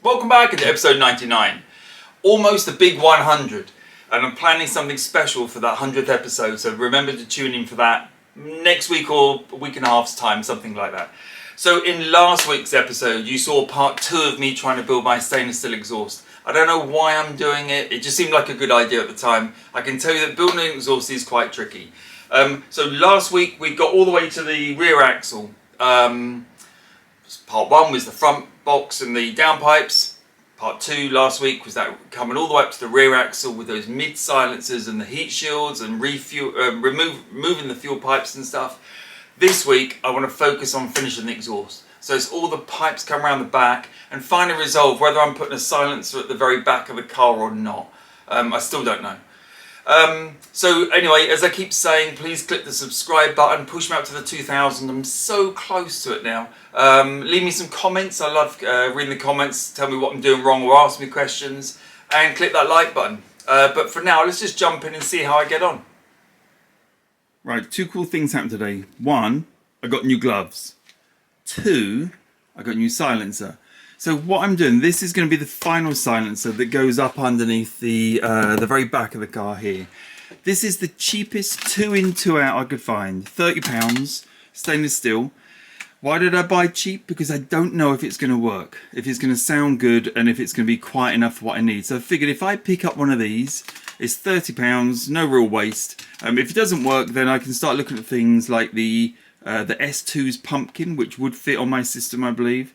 Welcome back to episode 99. Almost a big 100, and I'm planning something special for that 100th episode, so remember to tune in for that next week or a week and a half's time, something like that. So in last week's episode you saw part 2 of me trying to build my stainless steel exhaust. I don't know why I'm doing it, it just seemed like a good idea at the time. I can tell you that building an exhaust is quite tricky. So last week we got all the way to the rear axle. Part 1 was the front box and the downpipes. Part 2 last week was that coming all the way up to the rear axle with those mid silencers and the heat shields and removing the fuel pipes and stuff. This week I want to focus on finishing the exhaust. So it's all the pipes come around the back and finally resolve whether I'm putting a silencer at the very back of the car or not. I still don't know. So anyway, as I keep saying, please click the subscribe button, push me up to the 2000, I'm so close to it now. Leave me some comments, I love reading the comments, tell me what I'm doing wrong or ask me questions, and click that like button. But for now, let's just jump in and see how I get on. Right, 2 cool things happened today. 1, I got new gloves. 2, I got a new silencer. So what I'm doing, this is going to be the final silencer that goes up underneath the very back of the car here. This is the cheapest 2 in 2 out I could find, £30, stainless steel. Why did I buy cheap? Because I don't know if it's going to work, if it's going to sound good, and if it's going to be quiet enough for what I need. So I figured if I pick up one of these, it's £30, no real waste. If it doesn't work, then I can start looking at things like the S2's pumpkin, which would fit on my system, I believe.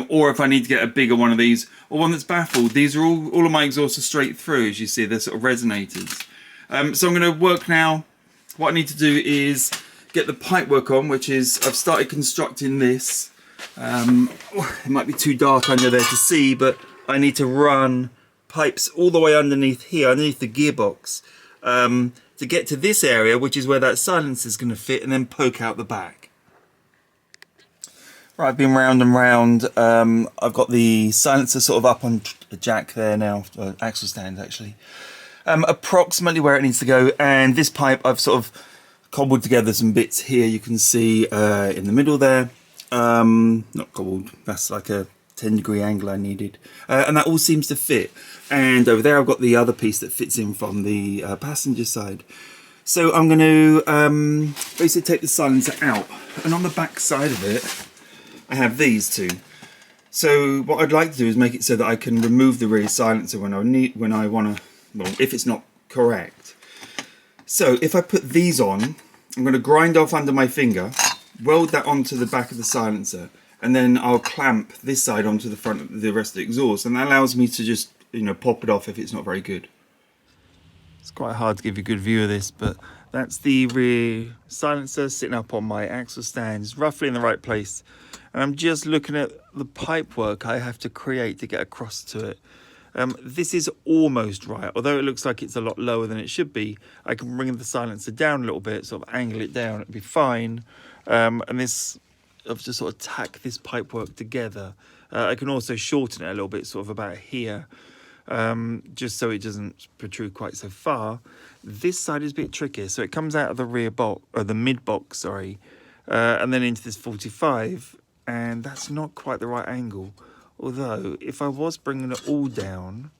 Or if I need to get a bigger one of these, or one that's baffled. These are all of my exhausts are straight through, as you see, they're sort of resonators. So I'm going to work now. What I need to do is get the pipe work on, which is, I've started constructing this. It might be too dark under there to see, but I need to run pipes all the way underneath here, underneath the gearbox, to get to this area, which is where that silencer is going to fit, and then poke out the back. Right, I've been round and round. I've got the silencer sort of up on a jack there now, axle stand actually. Approximately where it needs to go, and this pipe I've sort of cobbled together some bits here. You can see in the middle there. Not cobbled, that's like a 10-degree angle I needed. And that all seems to fit. And over there I've got the other piece that fits in from the passenger side. So I'm going to basically take the silencer out, and on the back side of it I have these 2. So what I'd like to do is make it so that I can remove the rear silencer when I want to, well, if it's not correct. So if I put these on, I'm going to grind off under my finger, weld that onto the back of the silencer, and then I'll clamp this side onto the front of the rest of the exhaust, and that allows me to just, pop it off if it's not very good. It's quite hard to give you a good view of this, but that's the rear silencer sitting up on my axle stand. It's roughly in the right place. And I'm just looking at the pipe work I have to create to get across to it. This is almost right, although it looks like it's a lot lower than it should be. I can bring the silencer down a little bit, sort of angle it down, it'll be fine. And this, I've just sort of tack this pipe work together. I can also shorten it a little bit, sort of about here, just so it doesn't protrude quite so far. This side is a bit trickier, so it comes out of the rear box, or the mid box, sorry, and then into this 45, and that's not quite the right angle. Although, if I was bringing it all down,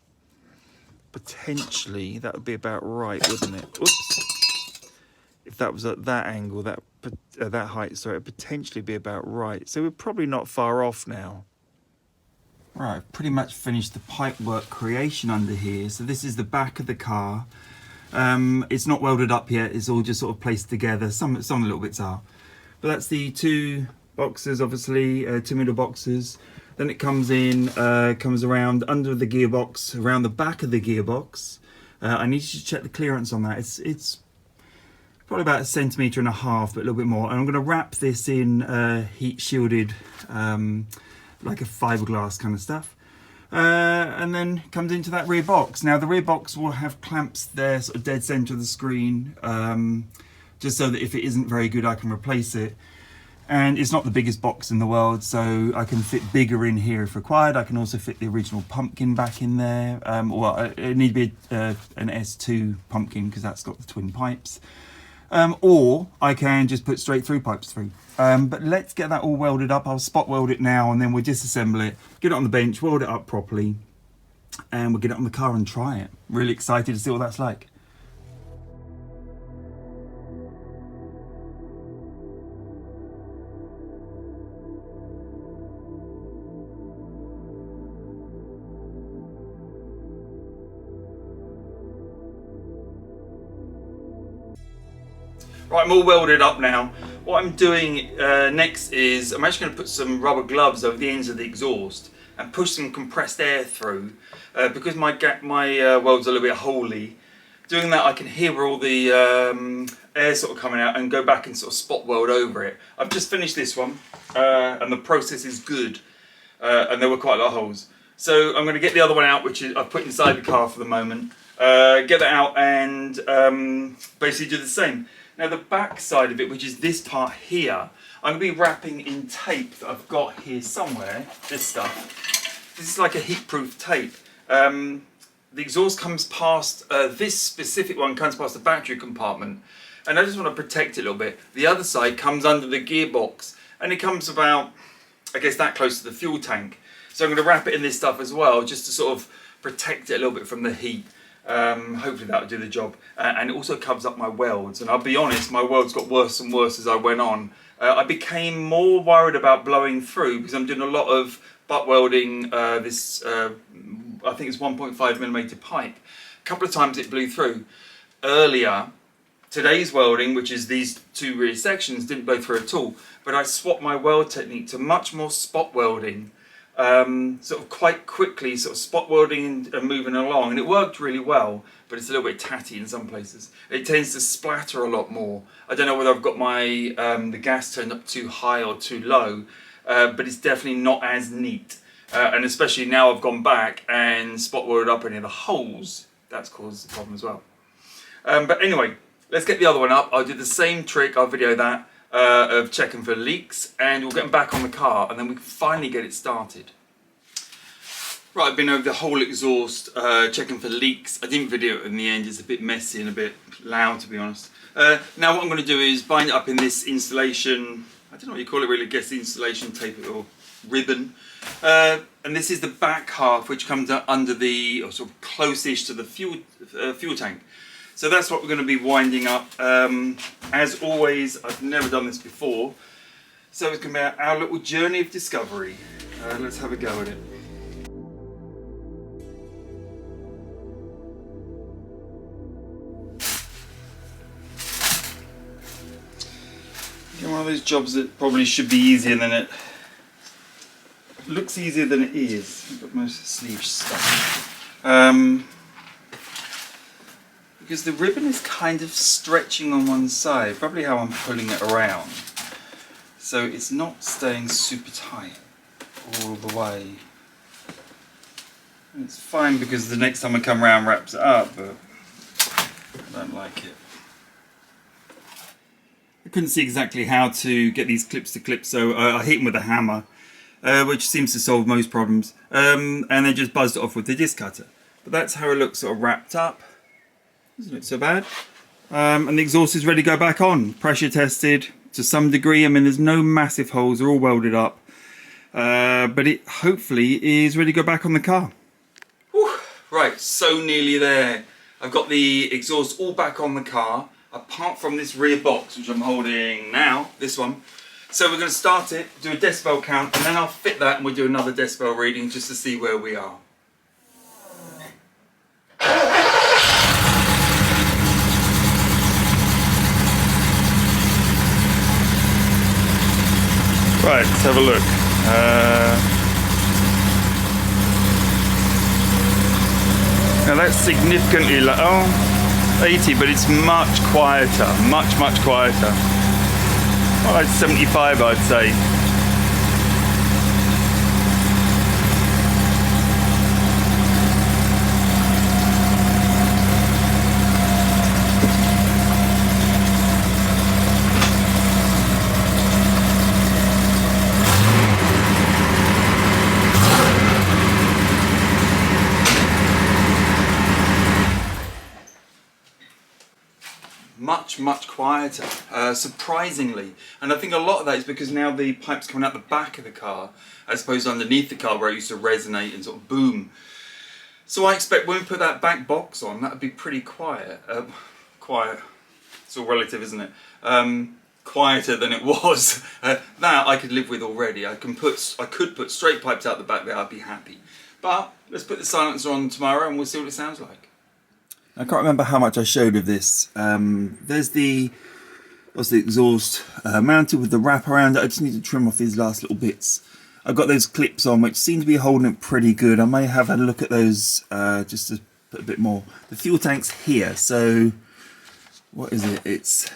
potentially that would be about right, wouldn't it? Oops. If that was at that angle, that height, sorry, it'd potentially be about right. So we're probably not far off now. Right, I've pretty much finished the pipework creation under here. So this is the back of the car. It's not welded up yet. It's all just sort of placed together. Some little bits are. But that's the 2 boxes, obviously, 2 middle boxes. Then it comes in, comes around under the gearbox, around the back of the gearbox. I need to check the clearance on that. It's probably about 1.5 centimeters, but a little bit more. And I'm going to wrap this in heat shielded, like a fiberglass kind of stuff. And then comes into that rear box. Now the rear box will have clamps there, sort of dead center of the screen, just so that if it isn't very good, I can replace it. And it's not the biggest box in the world, so I can fit bigger in here if required. I can also fit the original pumpkin back in there. Well, it need to be an S2 pumpkin because that's got the twin pipes. or I can just put straight through pipes through. But let's get that all welded up. I'll spot weld it now and then we'll disassemble it, get it on the bench, weld it up properly, and we'll get it on the car and try it. Really excited to see what that's like. Right, I'm all welded up now. What I'm doing next is I'm actually going to put some rubber gloves over the ends of the exhaust and push some compressed air through because my weld's a little bit holy. Doing that, I can hear where all the air sort of coming out and go back and sort of spot weld over it. I've just finished this one and the process is good and there were quite a lot of holes. So I'm going to get the other one out, which is I've put inside the car for the moment. Get that out and basically do the same. Now the back side of it, which is this part here, I'm going to be wrapping in tape that I've got here somewhere, this stuff. This is like a heat-proof tape. The exhaust comes past, this specific one comes past the battery compartment, and I just want to protect it a little bit. The other side comes under the gearbox, and it comes about, I guess, that close to the fuel tank. So I'm going to wrap it in this stuff as well, just to sort of protect it a little bit from the heat. Hopefully that'll do the job, and it also covers up my welds, and I'll be honest, my welds got worse and worse as I went on. I became more worried about blowing through because I'm doing a lot of butt welding this I think it's 1.5mm pipe. A couple of times it blew through. Earlier, today's welding, which is these two rear sections, didn't blow through at all, but I swapped my weld technique to much more spot welding. Sort of quite quickly, sort of spot welding and moving along, and it worked really well, but it's a little bit tatty in some places. It tends to splatter a lot more. I don't know whether I've got my the gas turned up too high or too low, but it's definitely not as neat. And especially now I've gone back and spot welded up any of the holes, that's caused the problem as well. But anyway, let's get the other one up. I'll do the same trick, I'll video that. Of checking for leaks, and we'll get them back on the car and then we can finally get it started. Right, I've been over the whole exhaust checking for leaks. I didn't video it in the end, it's a bit messy and a bit loud to be honest. Now what I'm going to do is bind it up in this insulation, I don't know what you call it really, I guess the insulation tape or ribbon. And this is the back half which comes under the, or sort of close-ish to the fuel tank. So that's what we're going to be winding up. As always, I've never done this before, so it's going to be our little journey of discovery. Let's have a go at it. One of those jobs that probably should be easier than it looks easier than it is. I've got most sleeve stuff. Because the ribbon is kind of stretching on one side, probably how I'm pulling it around. So it's not staying super tight all the way. And it's fine because the next time I come around wraps it up, but I don't like it. I couldn't see exactly how to get these clips to clip, so I hit them with a hammer, which seems to solve most problems, and then just buzzed it off with the disc cutter. But that's how it looks sort of wrapped up. Doesn't look so bad. And the exhaust is ready to go back on. Pressure tested to some degree. I mean, there's no massive holes, they're all welded up. But it hopefully is ready to go back on the car. Whew. Right, so nearly there. I've got the exhaust all back on the car, apart from this rear box, which I'm holding now, this one. So we're going to start it, do a decibel count, and then I'll fit that and we'll do another decibel reading just to see where we are. Right, let's have a look. Now that's significantly low. Oh, 80, but it's much quieter, much quieter. Well, like 75, I'd say. much quieter, surprisingly. And I think a lot of that is because now the pipe's coming out the back of the car as opposed to underneath the car where it used to resonate and sort of boom. So I expect when we put that back box on, that would be pretty quiet. Quiet, it's all relative, isn't it? Quieter than it was. That I could live with already. I could put straight pipes out the back there, I'd be happy. But let's put the silencer on tomorrow and we'll see what it sounds like. I can't remember how much I showed of this. There's the exhaust mounted with the wrap around it. I just need to trim off these last little bits. I've got those clips on which seem to be holding it pretty good. I may have a look at those just to put a bit more. The fuel tank's here, so what is it? It's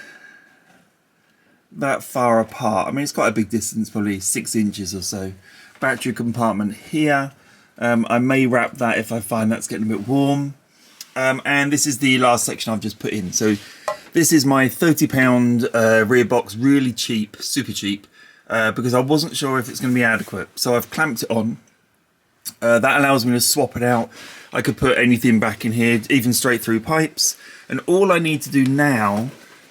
that far apart. I mean, it's quite a big distance, probably 6 inches or so. Battery compartment here. I may wrap that if I find that's getting a bit warm. And this is the last section I've just put in. So this is my £30 rear box, really cheap, super cheap, because I wasn't sure if it's going to be adequate. So I've clamped it on. That allows me to swap it out. I could put anything back in here, even straight through pipes. And all I need to do now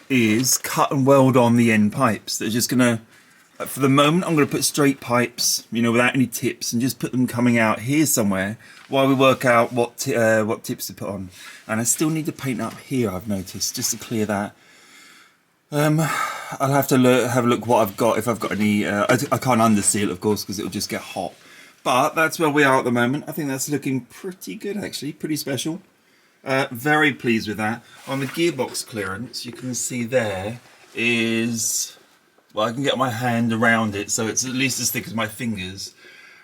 is cut and weld on the end pipes. They're just going to, for the moment, I'm going to put straight pipes, you know, without any tips, and just put them coming out here somewhere while we work out what tips to put on. And I still need to paint up here, I've noticed, just to clear that. I'll have to have a look what I've got, if I've got any. I can't underseal, of course, because it'll just get hot. But that's where we are at the moment. I think that's looking pretty good, actually, pretty special. Very pleased with that. On the gearbox clearance, you can see there is, well, I can get my hand around it, so it's at least as thick as my fingers.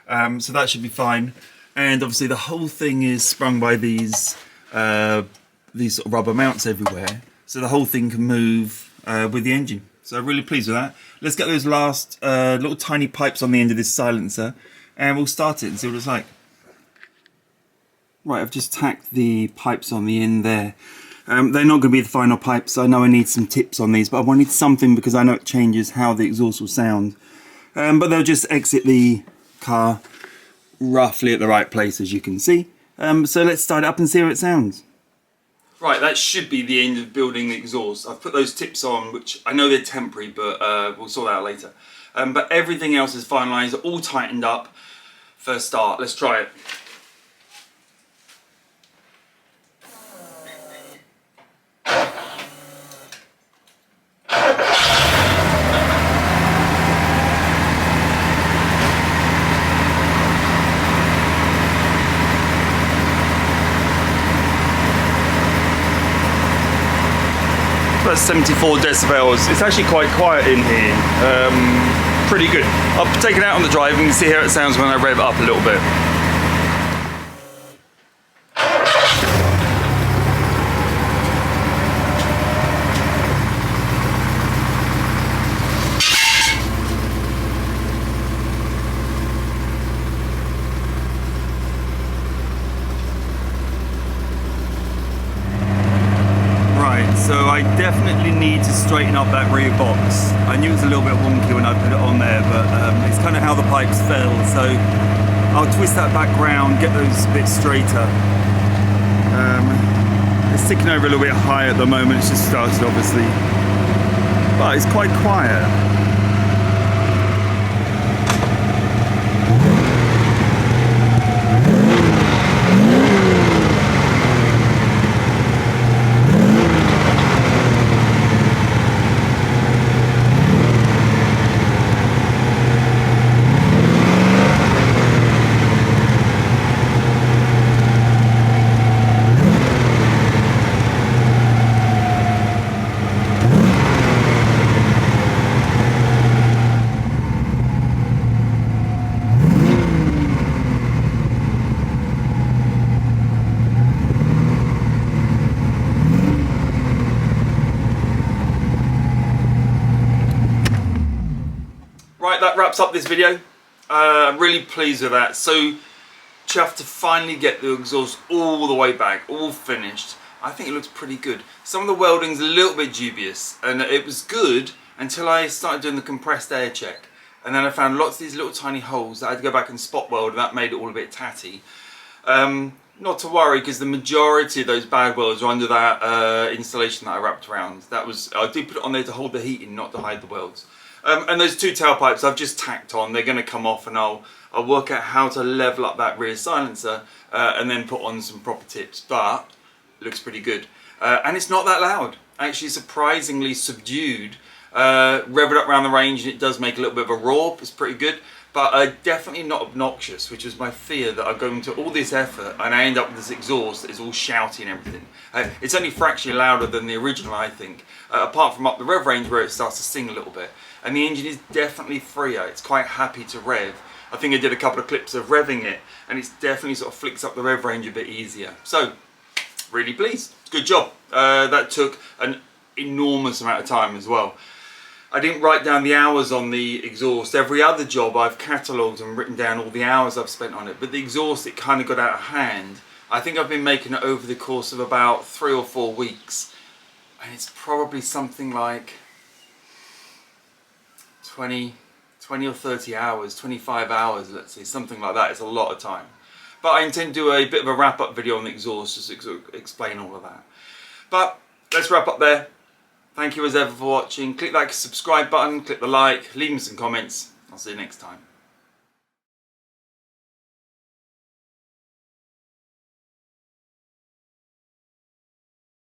So that should be fine. And obviously the whole thing is sprung by these sort of rubber mounts everywhere, so the whole thing can move with the engine. So I'm really pleased with that. Let's get those last little tiny pipes on the end of this silencer, and we'll start it and see what it's like. Right, I've just tacked the pipes on the end there. They're not going to be the final pipes. I know I need some tips on these, but I wanted something because I know it changes how the exhaust will sound. But they'll just exit the car roughly at the right place, as you can see. So let's start it up and see how it sounds. Right, that should be the end of building the exhaust. I've put those tips on, which I know they're temporary, but we'll sort that out later. But everything else is finalised, all tightened up. First start, let's try it. That's 74 decibels. It's actually quite quiet in here. Pretty good. I'll take it out on the drive and you can see how it sounds when I rev it up a little bit. So I definitely need to straighten up that rear box. I knew it was a little bit wonky when I put it on there, but it's kind of how the pipes fell. So I'll twist that back round, get those a bit straighter. It's ticking over a little bit high at the moment. It's just started, obviously, but it's quite quiet. Right, that wraps up this video. I'm really pleased with that. So, chuffed to finally get the exhaust all the way back, all finished. I think it looks pretty good. Some of the welding's a little bit dubious, and it was good until I started doing the compressed air check. And then I found lots of these little tiny holes that I had to go back and spot weld, and that made it all a bit tatty. not to worry, because the majority of those bad welds are under that installation that I wrapped around. I did put it on there to hold the heat in, not to hide the welds. And those two tailpipes I've just tacked on. They're going to come off, and I'll work out how to level up that rear silencer and then put on some proper tips. But it looks pretty good, and it's not that loud. Actually, surprisingly subdued. Rev it up around the range, and it does make a little bit of a roar. It's pretty good. But definitely not obnoxious, which was my fear, that I go into all this effort and I end up with this exhaust that is all shouty and everything. It's only fractionally louder than the original, I think, apart from up the rev range where it starts to sing a little bit. And the engine is definitely freer. It's quite happy to rev. I think I did a couple of clips of revving it, and it's definitely sort of flicks up the rev range a bit easier. So, really pleased. Good job. That took an enormous amount of time as well. I didn't write down the hours on the exhaust. Every other job I've catalogued and written down all the hours I've spent on it, but the exhaust, it kind of got out of hand. I think I've been making it over the course of about 3 or 4 weeks, and it's probably something like 20 or 30 hours, 25 hours, let's say, something like that. It's a lot of time. But I intend to do a bit of a wrap-up video on the exhaust, just to explain all of that. But let's wrap up there. Thank you as ever for watching. Click that subscribe button, click the like, leave me some comments. I'll see you next time.